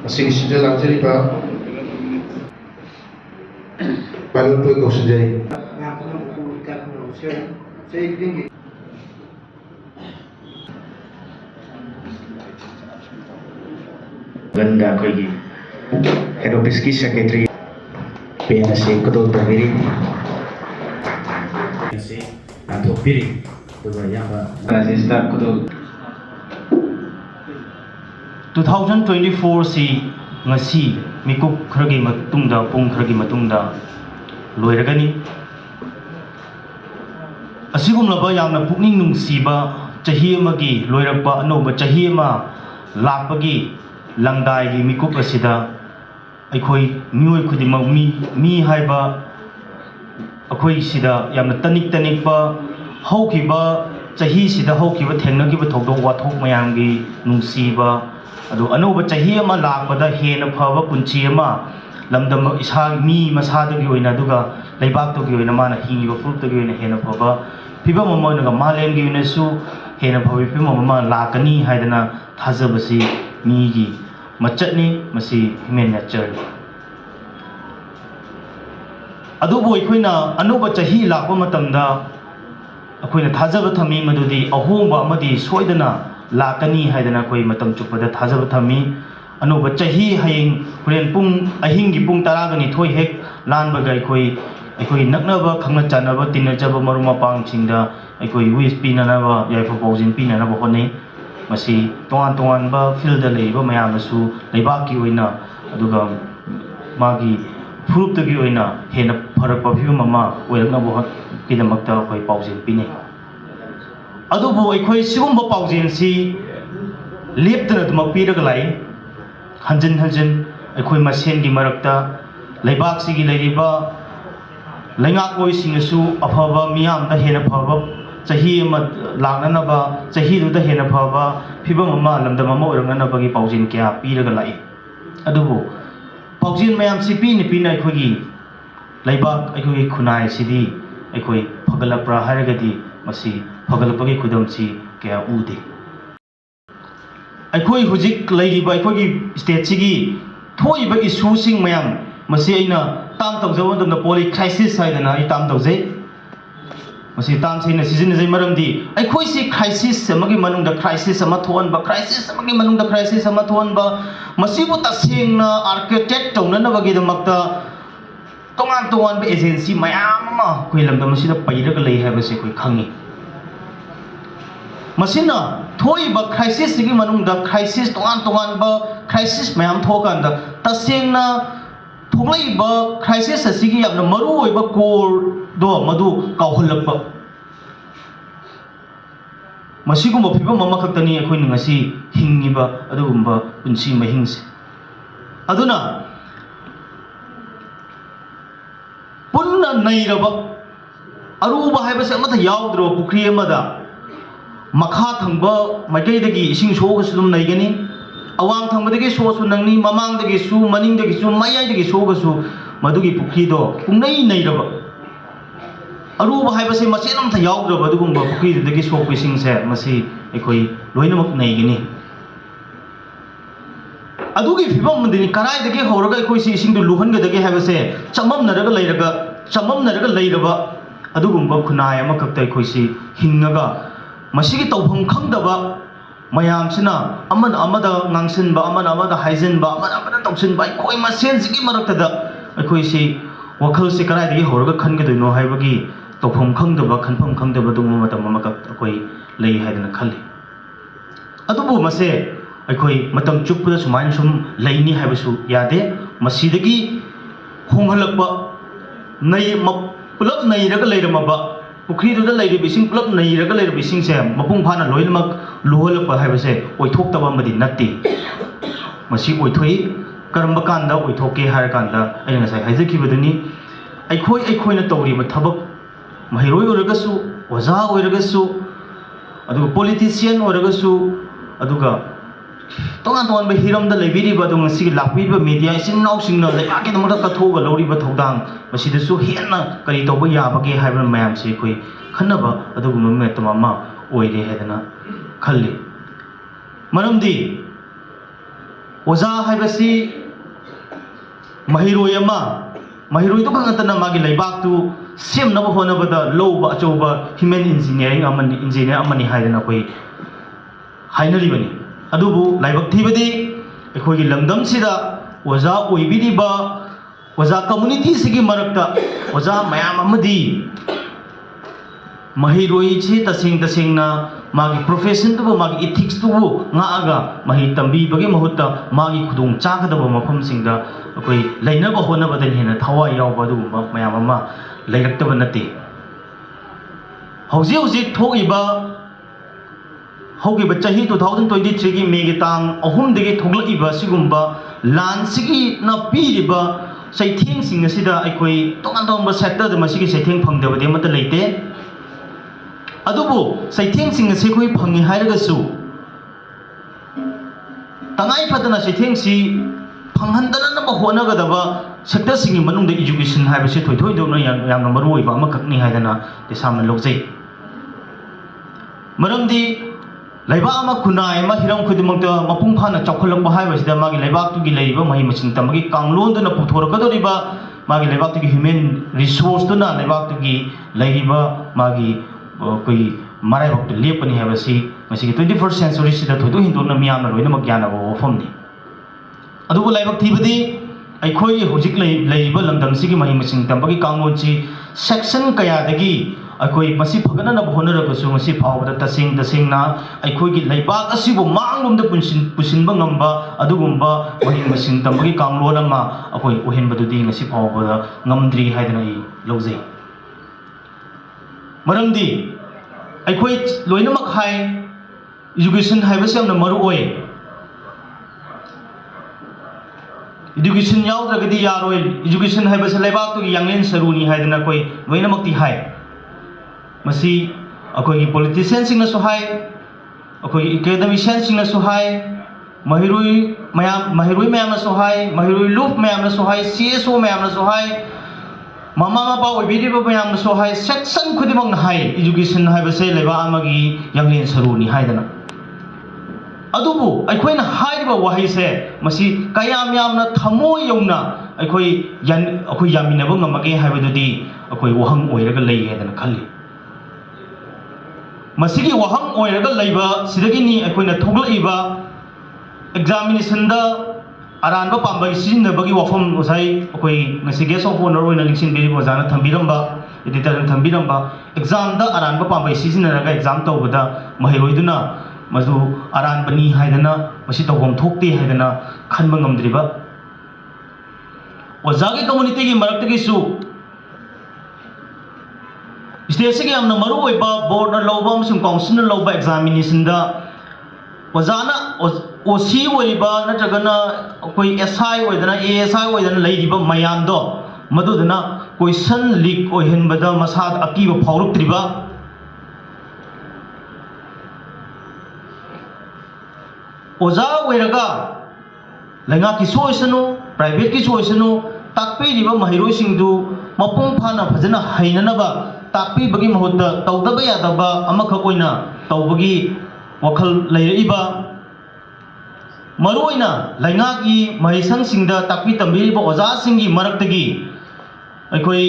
ꯑꯁꯤꯒꯤꯁꯤꯗ ꯂꯥꯛꯆꯔꯤꯕ ꯄꯥꯏꯂꯣꯠꯄꯨ ꯀꯧꯁꯤꯟꯖꯔꯤ꯫ ꯒꯟꯗ ꯑꯩꯈꯣꯏꯒꯤ ꯍꯦꯗ ꯑꯣꯐꯤꯁꯀꯤ secretary pen ꯑꯁꯤ ꯈꯨꯗꯣꯜ ꯇꯧꯕꯤꯔꯤ ꯑꯁꯤ ꯅꯥꯟꯊꯣꯛꯄꯤꯔꯤ ꯑꯗꯨꯒ ꯑꯌꯥꯝꯕ ꯔꯥꯖꯦꯁꯇ ꯈꯨꯗꯣꯜ 2024 ꯁꯤ ngasi mikuk kharagi matungda pung kharagi matungda loiragani asigumlaba yamna pukning nungsiba chahi amagi loirakpa anoba chahi ama lakpagi langdai gi mikuk asida aikhoi mioi khudimak mi haiba akhoi sida yamna tanikpa haukiba chahi sida haukiba thengnagiba thodok wathok mayamgi nungsiba adu anoba chahi ama lakpada hena phaba punchi ama lamdam isa mi masadagi oina aduga leibaktogi oina mana hingiba fruitagi oina hena phaba phibam amoinaga malemgi oina su hena phabi phibam ama lakani haidana thajabasi migi machatni masi human nature adubo ikhoina anuba chahi lakpa matamda akhoina thajaba thami madudi ahomba amadi soidana lakani haidana koi matam chukpada thajaba thami anuba chahi haying huren pung ahingi pung taragani thoi hek lanbaga ikoi naknaba khangna chanaba tinajaba maruma pangchingda ikoi wis pinanaba yaifa paujin pinanaba honei masi tongan ba field leiba mayamasu leibaki oina aduga magi fruitagi oina hena pharakpa phibam ama oiraknaba kidamakta koi paujin pine adubu ikoi sigumba paujin si leptana dumak piraga lai hanjin ikoi masengi marakta leibak sigi leiriba leingak oi singasu afaba miyamda hena phaba chahi ama laknanaba chahi duda hena phaba phibam ama lamdam ama oiraknanaba gi paujin kya piraga lai adubu paujin mayam si pina ikoi leibak ikoi khunai sidi ikoi phagalapra haragadi masi phagalapagi khudamchi kya ude aikoi hujik leiriba aikoi state sigi thoiba issue sing mayam masi aina tam tawjawa damna poli crisis haidana ai tam tawjai masi tam saina season jai maramdi aikoi si crisis amagi manungda crisis ama thonba crisis amagi manungda crisis ama thonba masibu tasengna architect tawnanabagi damakta tongan ba agency mayam ama koi lamda masida pairaga lei haibase koi khangi masina thoiba crisis sigi manungda crisis tongan ba crisis mayam thokanda tasengna thoglaiba crisis asigi yamna maru oiba core do madu kauhalakpa masigumba phibam ama khaktani akhoi ngasi hingiba adugumba punchi mahingse aduna punna nairaba aruba haibase amata yaudro pukri amada makha thangba maikai ising sogasu dum naigani awang thangba sosu nangni mamang su maning su mayai sogasu madugi pukri do pungnai nairaba aruba haibase masen amta yaudraba adugumba pukri dagi sokpi singse masi ekoi loinamak naigani adugi phibam mandini karai dagi horaga ekoi si ising du luhan gadagi haibase chamamnaraga leiraba adugumba khunai ama kakta ekoi si hingaga masigi tawpham khangdaba mayamsina amada ngangsinba amada haijinba amada tawsinba ekoi masen sigi maraktada ekoi si wakhal se karai dagi horaga khangadoino haibagi tawpham khangdaba khanpham khangdaba dum matam ama kak ekoi lei haidana khalli adubu mase ekoi matam chukpada sumain sum leini haibasu yade masidagi honghalakpa nei pulap nairaga leiramaba pukri duda leiribi sing pulap nairaga leiribi sing se mapung phana loinamak luholakpa haibase oithoktaba amadi natti masi oithoi karamba kanda oithoke harakanda aina ngasai haijakibaduni aikhoina tawriba thabak mahiroi oragasu oja oiragasu aduga politician oragasu aduga tongan ba hiramda leibiriba dung sigi lakpiba media isin nausingna leibaki damada kathoga loriba thodang masidasu henna kari tawba yabage haiba mayam se koi khannaba aduguma metam ama oire hedana khalli maramdi oza haibasi mahiroi ama mahiroi to khangatana magi laibak tu sem na hona bada loba achoba human engineering amani engineer amani haidana koi hainari bani adubu laibak thibadi ekhoi gi lamdam sida oza oibidi ba oza community sigi marakta oza mayam amadi mahiroi chi tasing na magi profession tu magi ethics tu nga aga mahi tambi bagi mahutta magi khudung chagada mafam singda akoi laina ba hona badan hena thawa yaw badu mayam ama lairakta banate hauji thoiba haugi ba chahi 2023 gi megi tang ahum degi thoglaiba sigumba lan sigi na piriba saitheng sing asida akoi tongan ba sector da masigi saitheng phangdabade mata leite adubu saitheng sing ase khoi phangi hairagasu tangai phadana saitheng si phanghandana na ba honagadaba sector singi manungda education haibase thoithoi dona yamna maroi ba amakakni haidana te samna logjai maramdi laiba ama khunai ama hiram khudimangta mapung phana chokholakba haibasida magi laibak tu gi leiba mahi masing tamagi kanglon duna puthorkadoriba magi laibak tu gi human resource duna laibak tu gi leiba magi koi marai bak tu lepani habasi masigi 21st century sida thoido hindona miyamna loina mak gyana ba wafamni adubu laibak thibadi aikhoi hojik leiba lamdam sigi mahi masing tambagi kanglon chi section kaya dagi aikhoi masi phagana na honaragasu masi phawda tasing na aikhoi gi laibak asibu manglomda pusinba ngamba adugumba mahi masing tambagi kanglon ama akoi ohenbadudi ngasi phawda ngamdri haidana I lojai maramdi aikhoi loinamak hai education haibase amna maru oi education yaudagadi yaroi education haibase laibak tu yanglen saruni haidana koi loinamak ti hai masi akoi gi politician sing na so hai akoi academician sing na so hai mahiroi mayam na so hai mahiroi loop mayam na so hai CSO mayam na so hai mama mapa oibidi ba mayam na so hai section khudimang na hai education haibase laiba amagi yanglen saruni haidana adubu aikoina hairiba wahai se masi kayam yamna thamoi yongna aikoi yaminaba ngamage haibadudi akoi wahang oiraga lei hedana khalli masigi wahang oiraga leiba sidagini aikoina thoglaiba examination da aranba pambai sinnabagi wafam usai akoi ngasi guest of honor oina lingsin beri bojana thambiramba editor thambiramba exam da aranba pambai sinnaraga exam tawbada mahiroiduna maju aran bani haidana masi tawbam thokte haidana khanba ngamdriba ojagi community gi marakta gi su state se gi amna maru oiba board na loba amsum council na loba examination da ojana OC oiba natragana koi SI oidana ASI oidana leidiba mayam do madudana question leak oihenbada masad akiba phawruktriba oza oiraga lainga ki soisanu private ki soisanu takpi riba mahiroi singdu mapung phana phajana hainanaba takpi bagi mahutta tawdaba yadaba amakha oina tawbagi wakhal leiriba maroina lainga ki mahisang singda takpi tambiriba oza singi maraktagi aikoi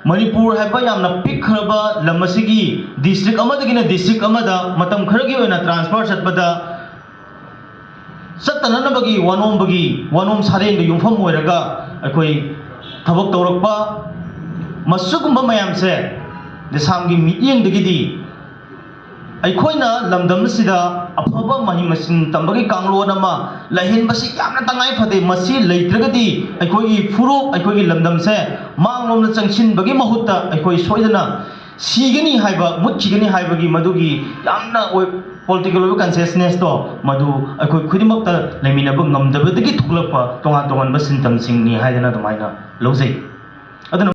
manipur haiba yamna pikhraba lamasigi district amadagina district amada matam kharagi oina transfer chatbada sattananabagi wanom sareng yumfam oiraga aikoi thabak tawrakpa masugumba mayamse desamgi mityeng dagidi ꯑꯩꯈꯣꯏꯅ ꯂꯝꯗꯝ ꯑꯁꯤꯗ ꯑꯐꯕ ꯃꯍꯩ ꯃꯁꯤꯡ ꯇꯝꯕꯒꯤ ꯀꯥꯡꯂꯣꯟ ꯑꯃ ꯂꯩꯍꯟꯕꯁꯤ ꯌꯥꯝꯅ ꯇꯉꯥꯏ ꯐꯗꯦ ꯃꯁꯤ ꯂꯩꯇ꯭ꯔꯒꯗꯤ ꯑꯩꯈꯣꯏꯒꯤ ꯐꯨꯔꯨꯞ ꯑꯩꯈꯣꯏꯒꯤ ꯂꯝꯗꯝꯁꯦ ꯃꯥꯡꯂꯣꯝꯗ ꯆꯪꯁꯤꯟꯕꯒꯤ ꯃꯍꯨꯠꯇ ꯑꯩꯈꯣꯏ ꯁꯣꯏꯗꯅ ꯁꯤꯒꯅꯤ ꯍꯥꯏꯕ ꯃꯨꯠꯈꯤꯒꯅꯤ ꯍꯥꯏꯕꯒꯤ ꯃꯗꯨꯒꯤ ꯌꯥꯝꯅ ꯄꯣꯂꯤꯇꯤꯀꯦꯜ ꯑꯣꯏꯕ ꯀꯟꯁꯤꯌꯁꯅꯦꯁꯇꯣ ꯃꯗꯨ ꯑꯩꯈꯣꯏ ꯈꯨꯗꯤꯡꯃꯛꯇ ꯂꯩꯃꯤꯟꯅꯕ ꯉꯝꯗꯕꯗꯒꯤ ꯊꯣꯛꯂꯛꯄ ꯇꯣꯉꯥꯟ ꯇꯣꯉꯥꯟꯕ ꯁꯤꯟꯇꯝꯁꯤꯡꯅꯤ ꯍꯥꯏꯗꯅ ꯑꯗꯨꯃꯥꯏꯅ ꯂꯧꯖꯩ ꯑꯗꯨꯅ